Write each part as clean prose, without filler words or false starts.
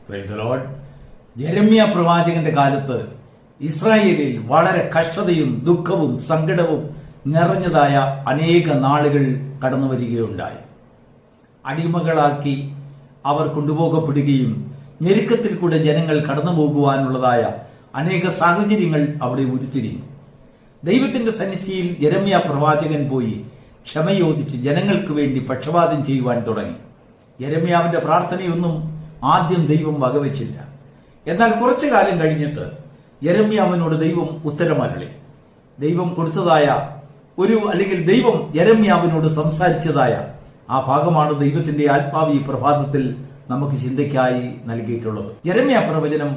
Praise the Lord. യെരമ്യ പ്രവാചകന്റെ കാലത്ത് ഇസ്രായേലിൽ വളരെ കഷ്ടതയും ദുഃഖവും സങ്കടവും നിറഞ്ഞതായ അനേക നാളുകൾ കടന്നു വരികയുണ്ടായി. അടിമകളാക്കി അവർ കൊണ്ടുപോകപ്പെടുകയും ഞെരുക്കത്തിൽ കൂടെ ജനങ്ങൾ കടന്നു പോകുവാനുള്ളതായ അനേക സാഹചര്യങ്ങൾ അവിടെ ഉരുത്തിരിഞ്ഞു. ദൈവത്തിന്റെ സന്നിധിയിൽ യെരമ്യ പ്രവാചകൻ പോയി ക്ഷമയോദിച്ച് ജനങ്ങൾക്ക് വേണ്ടി പക്ഷപാതം ചെയ്യുവാൻ തുടങ്ങി. യെരമ്യാവിന്റെ പ്രാർത്ഥനയൊന്നും ആദ്യം ദൈവം വകവെച്ചില്ല. എന്നാൽ കുറച്ചു കാലം കഴിഞ്ഞിട്ട് യെരമ്യാവിനോട് ദൈവം ഉത്തരമരുളി. ദൈവം കൊടുത്തതായ അല്ലെങ്കിൽ ദൈവം യെരമ്യാവിനോട് സംസാരിച്ചതായ ആ ഭാഗമാണ് ദൈവത്തിന്റെ ആത്മാവ് ഈ പ്രഭാതത്തിൽ നമുക്ക് ചിന്തയ്ക്കായി നൽകിയിട്ടുള്ളത്. യെരമ്യ പ്രവചനം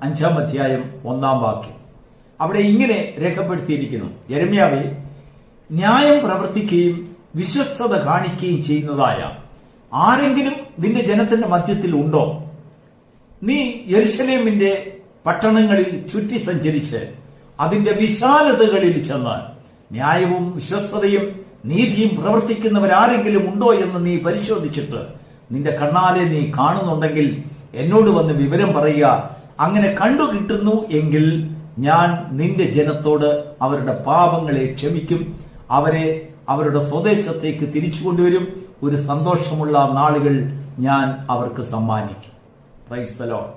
5-ാം അധ്യായം 1-ാം വാക്യം. അവിടെ ഇങ്ങനെ രേഖപ്പെടുത്തിയിരിക്കുന്നു: യെരമ്യാവേ, ന്യായം പ്രവർത്തിക്കുകയും വിശ്വസ്തത കാണിക്കുകയും ചെയ്യുന്നതായ ആരെങ്കിലും നിന്റെ ജനത്തിന്റെ മധ്യത്തിൽ ഉണ്ടോ? നീ യെരുശലേമിന്റെ പട്ടണങ്ങളിൽ ചുറ്റി സഞ്ചരിച്ച് അതിന്റെ വിശാലതകളിൽ ചെന്ന് ന്യായവും വിശ്വസ്തതയും നീതിയും പ്രവർത്തിക്കുന്നവരാരെങ്കിലും ഉണ്ടോ എന്ന് നീ പരിശോധിച്ചിട്ട് നിന്റെ കണ്ണാലെ നീ കാണുന്നുണ്ടെങ്കിൽ എന്നോട് വന്ന് വിവരം പറയുക. അങ്ങനെ കണ്ടു കിട്ടുന്നു എങ്കിൽ ഞാൻ നിന്റെ ജനത്തോട് അവരുടെ പാപങ്ങളെ ക്ഷമിക്കും, അവരെ അവരുടെ സ്വദേശത്തേക്ക് തിരിച്ചു കൊണ്ടുവരും, ഒരു സന്തോഷമുള്ള നാളുകൾ ഞാൻ അവർക്ക് സമ്മാനിക്കും. Praise the Lord.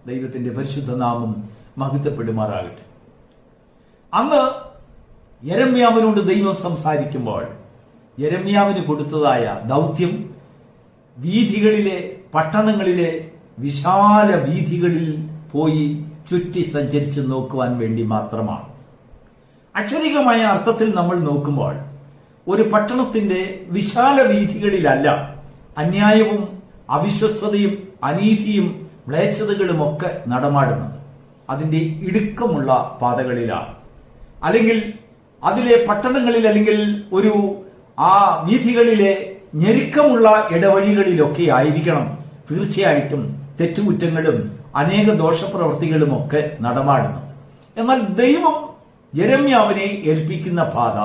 ദൈവത്തിന്റെ പരിശുദ്ധ നാമം മഹത്വപ്പെടുമാറാകട്ടെ. അന്ന് യെരമ്യാവിനോട് ദൈവം സംസാരിക്കുമ്പോൾ യെരമ്യാവിന് കൊടുത്തതായ ദൗത്യം വീഥികളിലെ പട്ടണങ്ങളിലെ വിശാല വീഥികളിൽ പോയി ചുറ്റി സഞ്ചരിച്ച് നോക്കുവാൻ വേണ്ടി മാത്രമാണ്. അക്ഷരികമായ അർത്ഥത്തിൽ നമ്മൾ നോക്കുമ്പോൾ ഒരു പട്ടണത്തിന്റെ വിശാല വീഥികളിലല്ല അന്യായവും അവിശ്വസ്തതയും അനീതിയും മ്ലേച്ഛതകളും ഒക്കെ നടമാടുന്നത്. അതിന്റെ ഇടുക്കമുള്ള പാതകളിലാണ്, അല്ലെങ്കിൽ അതിലെ പട്ടണങ്ങളിൽ, അല്ലെങ്കിൽ ആ വീഥികളിലെ ഞെരുക്കമുള്ള ഇടവഴികളിലൊക്കെ ആയിരിക്കണം തീർച്ചയായിട്ടും തെറ്റുകുറ്റങ്ങളും അനേക ദോഷപ്രവൃത്തികളും ഒക്കെ നടമാടുന്നത്. എന്നാൽ ദൈവം യെരമ്യാവിനെ ഏൽപ്പിക്കുന്ന പാത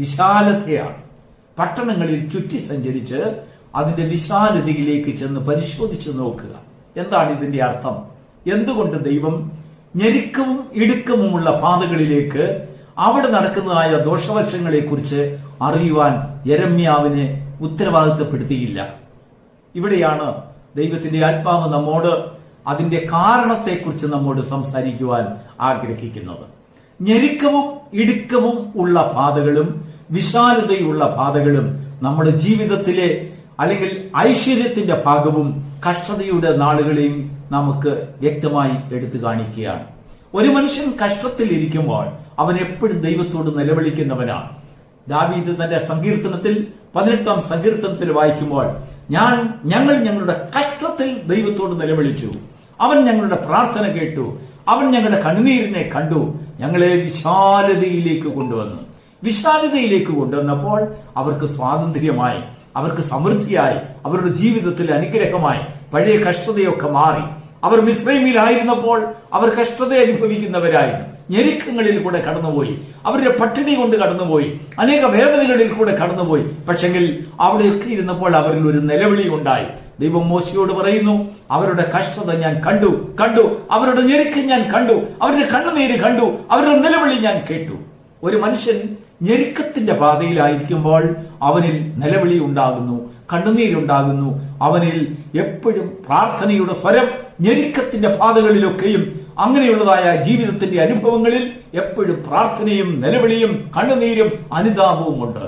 വിശാലതയാണ്. പട്ടണങ്ങളിൽ ചുറ്റി സഞ്ചരിച്ച് അതിന്റെ വിശാലതയിലേക്ക് ചെന്ന് പരിശോധിച്ചു നോക്കുക. എന്താണ് ഇതിന്റെ അർത്ഥം? എന്തുകൊണ്ട് ദൈവം ഞെരുക്കവും ഇടുക്കവുമുള്ള പാതകളിലേക്ക്, അവിടെ നടക്കുന്നതായ ദോഷവശങ്ങളെ കുറിച്ച് അറിയുവാൻ യെരമ്യാവിനെ ഉത്തരവാദിത്തപ്പെടുത്തിയില്ല? ഇവിടെയാണ് ദൈവത്തിന്റെ ആത്മാവ് നമ്മോട് അതിന്റെ കാരണത്തെക്കുറിച്ച് നമ്മോട് സംസാരിക്കുവാൻ ആഗ്രഹിക്കുന്നത്. ഞെരുക്കവും ഇടുക്കവും ഉള്ള പാതകളും വിശാലതയുള്ള പാതകളും നമ്മുടെ ജീവിതത്തിലെ, അല്ലെങ്കിൽ ഐശ്വര്യത്തിന്റെ ഭാഗവും കഷ്ടതയുടെ നാളുകളെയും നമുക്ക് വ്യക്തമായി എടുത്തു കാണിക്കുകയാണ്. ഒരു മനുഷ്യൻ കഷ്ടത്തിൽ ഇരിക്കുമ്പോൾ അവൻ എപ്പോഴും ദൈവത്തോട് നിലവിളിക്കുന്നവനാണ്. ദാവീദ് തന്റെ സങ്കീർത്തനത്തിൽ 18-ാം സങ്കീർത്തനത്തിൽ വായിക്കുമ്പോൾ ഞങ്ങൾ ഞങ്ങളുടെ കഷ്ടത്തിൽ ദൈവത്തോട് നിലവിളിച്ചു, അവൻ ഞങ്ങളുടെ പ്രാർത്ഥന കേട്ടു, അവൻ ഞങ്ങളുടെ കണ്ണുനീരിനെ കണ്ടു, ഞങ്ങളെ വിശാലതയിലേക്ക് കൊണ്ടുവന്നു. വിശാലതയിലേക്ക് കൊണ്ടുവന്നപ്പോൾ അവർക്ക് സ്വാതന്ത്ര്യമായി, അവർക്ക് സമൃദ്ധിയായി, അവരുടെ ജീവിതത്തിൽ അനുഗ്രഹമായി. പഴയ കഷ്ടതയൊക്കെ മാറി. അവർ മിസ്രൈമിലായിരുന്നപ്പോൾ അവർ കഷ്ടത അനുഭവിക്കുന്നവരായിരുന്നു. ഞെരുക്കങ്ങളിൽ കൂടെ കടന്നുപോയി, അവരുടെ പട്ടിണി കൊണ്ട് കടന്നുപോയി, അനേക വേദനകളിൽ കൂടെ കടന്നുപോയി. പക്ഷെങ്കിൽ അവിടെയൊക്കെ ഇരുന്നപ്പോൾ അവരിൽ ഒരു നിലവിളി ഉണ്ടായി. ദൈവം മോശയോട് പറയുന്നു, അവരുടെ കഷ്ടത ഞാൻ കണ്ടു, അവരുടെ ഞെരുക്കം ഞാൻ കണ്ടു, അവരുടെ കണ്ണുനീര് കണ്ടു, അവരുടെ നിലവിളി ഞാൻ കേട്ടു. ഒരു മനുഷ്യൻ ഞെരുക്കത്തിന്റെ പാതയിലായിരിക്കുമ്പോൾ അവനിൽ നിലവിളി ഉണ്ടാകുന്നു, കണ്ണുനീരുണ്ടാകുന്നു. അവനിൽ എപ്പോഴും പ്രാർത്ഥനയുടെ സ്വരം ഞെരുക്കത്തിന്റെ പാതകളിലൊക്കെയും അങ്ങനെയുള്ളതായ ജീവിതത്തിന്റെ അനുഭവങ്ങളിൽ എപ്പോഴും പ്രാർത്ഥനയും നിലവിളിയും കണ്ണുനീരും അനുതാപവും ഉണ്ട്.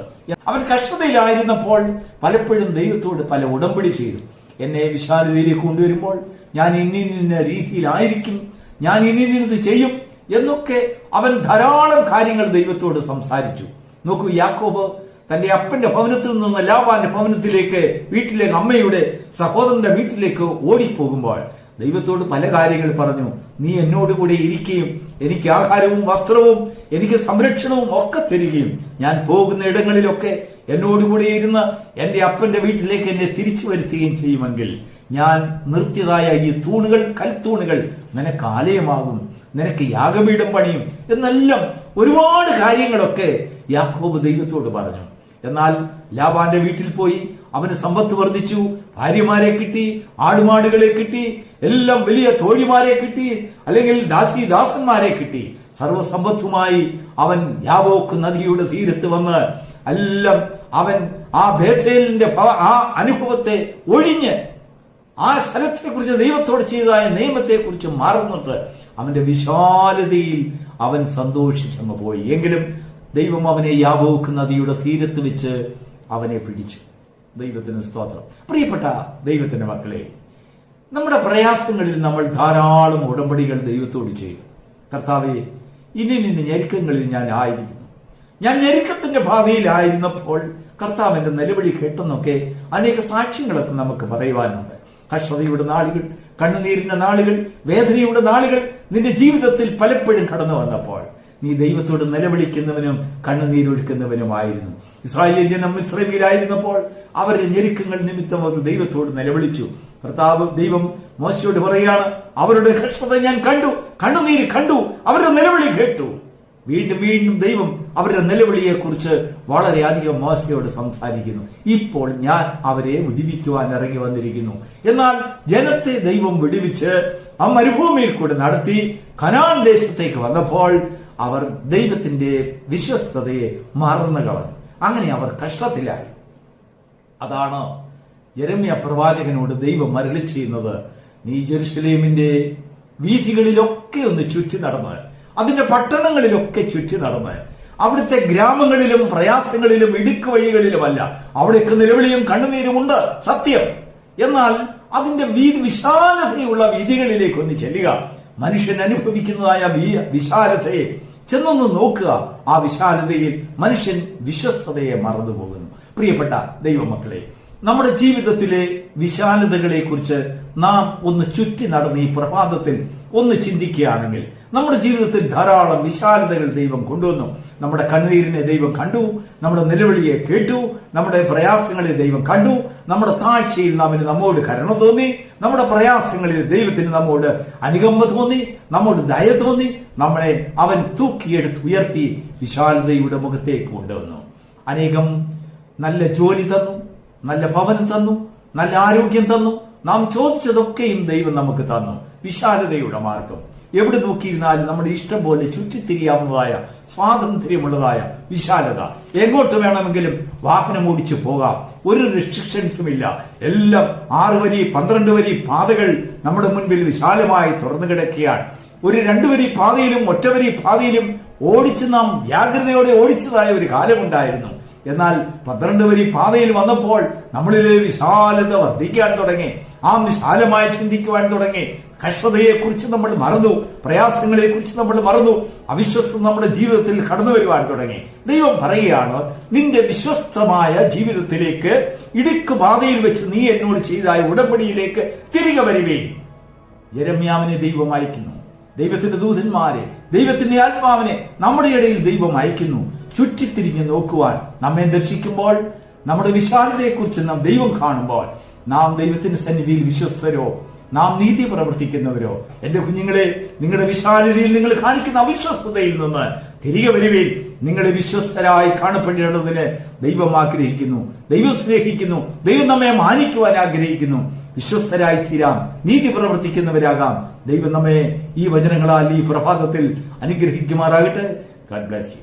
അവൻ കഷ്ടതയിലായിരുന്നപ്പോൾ പലപ്പോഴും ദൈവത്തോട് പല ഉടമ്പടി ചെയ്തു. എന്നെ വിശാലതയിലേക്ക് കൊണ്ടുവരുമ്പോൾ ഞാൻ ഇന്ന രീതിയിലായിരിക്കും, ഞാൻ ഇന്നത് ചെയ്യും എന്നൊക്കെ അവൻ ധാരാളം കാര്യങ്ങൾ ദൈവത്തോട് സംസാരിച്ചു. നോക്കൂ, യാക്കോബ് തന്റെ അപ്പന്റെ ഭവനത്തിൽ നിന്ന് ലാബാന്റെ ഭവനത്തിലേക്ക്, വീട്ടിലേക്ക്, അമ്മയുടെ സഹോദരന്റെ വീട്ടിലേക്ക് ഓടിപ്പോകുമ്പോൾ ദൈവത്തോട് പല കാര്യങ്ങൾ പറഞ്ഞു. നീ എന്നോടുകൂടി ഇരിക്കുകയും എനിക്ക് ആഹാരവും വസ്ത്രവും എനിക്ക് സംരക്ഷണവും ഒക്കെ തരികയും ഞാൻ പോകുന്ന ഇടങ്ങളിലൊക്കെ എന്നോടുകൂടി ഇരുന്ന് എന്റെ അപ്പന്റെ വീട്ടിലേക്ക് എന്നെ തിരിച്ചു വരുത്തുകയും ചെയ്യുമെങ്കിൽ ഞാൻ നിർത്തിയതായ ഈ തൂണുകൾ, കൽത്തൂണുകൾ നിനക്ക് ആലയമാകും, നിനക്ക് യാഗപീഠം പണിയും എന്നെല്ലാം ഒരുപാട് കാര്യങ്ങളൊക്കെ യാക്കോബ് ദൈവത്തോട് പറഞ്ഞു. എന്നാൽ ലാബാന്റെ വീട്ടിൽ പോയി അവന് സമ്പത്ത് വർദ്ധിച്ചു, ഭാര്യമാരെ കിട്ടി, ആടുമാടുകളെ കിട്ടി, എല്ലാം വലിയ തോഴിമാരെ കിട്ടി, അല്ലെങ്കിൽ ദാസന്മാരെ കിട്ടി. സർവസമ്പത്തുമായി അവൻ യാബോക്ക് നദിയുടെ തീരത്ത് വന്ന് എല്ലാം അവൻ ആ ബേഥേലിന്റെ ആ അനുഭവത്തെ ഒഴിഞ്ഞ് ആ സ്ഥലത്തെ കുറിച്ച് ദൈവത്തോട് ചെയ്തതായ നിയമത്തെ കുറിച്ച് മറന്നിട്ട് അവന്റെ വിശാലതയിൽ അവൻ സന്തോഷിച്ചങ്ങ് പോയി. എങ്കിലും ദൈവം അവനെ യാബോക്ക് നദിയുടെ തീരത്ത് വെച്ച് അവനെ പിടിച്ചു. ദൈവത്തിന് സ്തോത്രം. പ്രിയപ്പെട്ട ദൈവത്തിന്റെ മക്കളെ, നമ്മുടെ പ്രയാസങ്ങളിൽ നമ്മൾ ധാരാളം ഉടമ്പടികൾ ദൈവത്തോട് ചെയ്യും. കർത്താവേ, ഇനി ഞെരുക്കങ്ങളിൽ ഞാൻ ആയിരിക്കുന്നു. ഞാൻ ഞെരുക്കത്തിന്റെ പാതയിലായിരുന്നപ്പോൾ കർത്താവിന്റെ നിലവിളി കേട്ടെന്നൊക്കെ അനേക സാക്ഷ്യങ്ങളൊക്കെ നമുക്ക് പറയുവാനുണ്ട്. കഷ്ടതയുടെ നാളുകൾ, കണ്ണുനീരിന്റെ നാളുകൾ, വേദനയുടെ നാളുകൾ നിന്റെ ജീവിതത്തിൽ പലപ്പോഴും കടന്നു വന്നപ്പോൾ നീ ദൈവത്തോട് നിലവിളിക്കുന്നവനും കണ്ണുനീരൊഴുക്കുന്നവനുമായിരുന്നു. ഇസ്രായേൽ ജനം മിസ്രൈമിലായിരുന്നപ്പോൾ അവരുടെ ഞെരുക്കങ്ങൾ നിമിത്തം അവർ ദൈവത്തോട് നിലവിളിച്ചു. ദൈവം മോശയോട് പറയാണ്, അവരുടെ കഷ്ടത ഞാൻ കണ്ടു, കണ്ണുനീര് കണ്ടു, അവരുടെ നിലവിളി കേട്ടു. വീണ്ടും വീണ്ടും ദൈവം അവരുടെ നിലവിളിയെ കുറിച്ച് വളരെയധികം മോശയോട് സംസാരിക്കുന്നു. ഇപ്പോൾ ഞാൻ അവരെ വിടുവിക്കുവാൻ ഇറങ്ങി വന്നിരിക്കുന്നു. എന്നാൽ ജനത്തെ ദൈവം വിടുവിച്ച് ആ മരുഭൂമിയിൽ കൂടെ നടത്തി കനാൻ ദേശത്തേക്ക് വന്നപ്പോൾ അവർ ദൈവത്തിന്റെ വിശ്വസ്തതയെ മറന്നു കളഞ്ഞു. അങ്ങനെ അവർ കഷ്ടത്തിലായി. അതാണ് യെരമ്യാ പ്രവാചകനോട് ദൈവം അരുളി ചെയ്യുന്നത്, നീ ജെറുസലേമിന്റെ വീഥികളിലൊക്കെ ഒന്ന് ചുറ്റി നടന്ന്, അതിന്റെ പട്ടണങ്ങളിലൊക്കെ ചുറ്റി നടന്ന്, അവിടുത്തെ ഗ്രാമങ്ങളിലും പ്രയാസങ്ങളിലും ഇടുക്ക് വഴികളിലുമല്ല, അവിടേക്ക് നിലവിളിയും കണ്ണുനീരുമുണ്ട്, സത്യം. എന്നാൽ അതിന്റെ വിശാലതയുള്ള വീഥികളിലേക്ക് ഒന്ന് ചെല്ലുക. മനുഷ്യൻ അനുഭവിക്കുന്നതായ വിശാലതയെ ചെന്നൊന്ന് നോക്കുക. ആ വിശാലതയിൽ മനുഷ്യൻ വിശ്വസ്തതയെ മറന്നു പോകുന്നു. പ്രിയപ്പെട്ട ദൈവമക്കളെ, നമ്മുടെ ജീവിതത്തിലെ വിശാലതകളെ കുറിച്ച് നാം ഒന്ന് ചുറ്റി നടന്ന് ഈ പ്രഭാതത്തിൽ ഒന്ന് ചിന്തിക്കുകയാണെങ്കിൽ നമ്മുടെ ജീവിതത്തിൽ ധാരാളം വിശാലതകൾ ദൈവം കൊണ്ടുവന്നു. നമ്മുടെ കണ്ണീരിനെ ദൈവം കണ്ടു, നമ്മുടെ നിലവിളിയെ കേട്ടു, നമ്മുടെ പ്രയാസങ്ങളെ ദൈവം കണ്ടു, നമ്മുടെ താഴ്ചയിൽ നമ്മോട് കരുണ തോന്നി, നമ്മുടെ പ്രയാസങ്ങളിൽ ദൈവത്തിന് നമ്മോട് അനുകമ്പ തോന്നി, നമ്മോട് ദയ തോന്നി, നമ്മളെ അവൻ തൂക്കിയെടുത്ത് ഉയർത്തി വിശാലതയുടെ മുഖത്തേക്ക് കൊണ്ടുവന്നു. അനേകം നല്ല ജോലി തന്നു, നല്ല ഭവനം തന്നു, നല്ല ആരോഗ്യം തന്നു. നാം ചോദിച്ചതൊക്കെയും ദൈവം നമുക്ക് തന്നു. വിശാലതയുടെ മാർഗം എവിടെ നോക്കിയിരുന്നാലും നമ്മുടെ ഇഷ്ടം പോലെ ചുറ്റിത്തിരിയാവുന്നതായ സ്വാതന്ത്ര്യമുള്ളതായ വിശാലത. എങ്ങോട്ട് വേണമെങ്കിലും വാഹനം ഓടിച്ചു പോകാം, ഒരു റെസ്ട്രിക്ഷൻസും ഇല്ല. എല്ലാം 6 വരി 12 വരി പാതകൾ നമ്മുടെ മുൻപിൽ വിശാലമായി തുറന്നു കിടക്കുകയാണ്. ഒരു 2 വരി പാതയിലും ഒറ്റവരി പാതയിലും ഓടിച്ച് നാം ജാഗ്രതയോടെ ഓടിച്ചതായ ഒരു കാലമുണ്ടായിരുന്നു. എന്നാൽ 12 വരി പാതയിൽ വന്നപ്പോൾ നമ്മളിലെ വിശാലത വർദ്ധിക്കാൻ തുടങ്ങി. ആ വിശാലമായി ചിന്തിക്കുവാൻ തുടങ്ങി. കഷ്ടതയെ കുറിച്ച് നമ്മൾ മറന്നു, പ്രയാസങ്ങളെ കുറിച്ച് നമ്മൾ മറന്നു, അവിശ്വസ്തം നമ്മുടെ ജീവിതത്തിൽ കടന്നു വരുവാൻ തുടങ്ങി. ദൈവം പറയുകയാണ്, നിന്റെ വിശ്വസ്തമായ ജീവിതത്തിലേക്ക് ഇടുക്ക് പാതയിൽ വെച്ച് നീ എന്നോട് ചെയ്തായ ഉടമ്പടിയിലേക്ക് തിരികെ വരുവേ. യെരമ്യാവിനെ ദൈവം അയക്കുന്നു, ദൈവത്തിന്റെ ദൂതന്മാരെ, ദൈവത്തിന്റെ ആത്മാവിനെ നമ്മുടെ ഇടയിൽ ദൈവം അയക്കുന്നു. ചുറ്റിത്തിരിഞ്ഞ് നോക്കുവാൻ നമ്മെ ദർശിക്കുമ്പോൾ, നമ്മുടെ വിശാലതയെക്കുറിച്ച് നാം ദൈവം കാണുമ്പോൾ, നാം ദൈവത്തിന്റെ സന്നിധിയിൽ വിശ്വസ്തരോ, നാം നീതി പ്രവർത്തിക്കുന്നവരോ, എന്റെ കുഞ്ഞുങ്ങളെ, നിങ്ങളുടെ വിശാലതയിൽ നിങ്ങൾ കാണിക്കുന്ന അവിശ്വസ്തതയിൽ നിന്ന് തിരികെ വരുവേൻ. നിങ്ങളെ വിശ്വസ്തരായി കാണപ്പെടേണ്ടതിന് ദൈവം ആഗ്രഹിക്കുന്നു, ദൈവം സ്നേഹിക്കുന്നു, ദൈവം നമ്മെ മാനിക്കുവാൻ ആഗ്രഹിക്കുന്നു. വിശ്വസ്തരായി തീരാം, നീതി പ്രവർത്തിക്കുന്നവരാകാം. ദൈവം നമ്മെ ഈ വചനങ്ങളാൽ ഈ പ്രഭാതത്തിൽ അനുഗ്രഹിക്കുമാറാകട്ടെ. God bless you.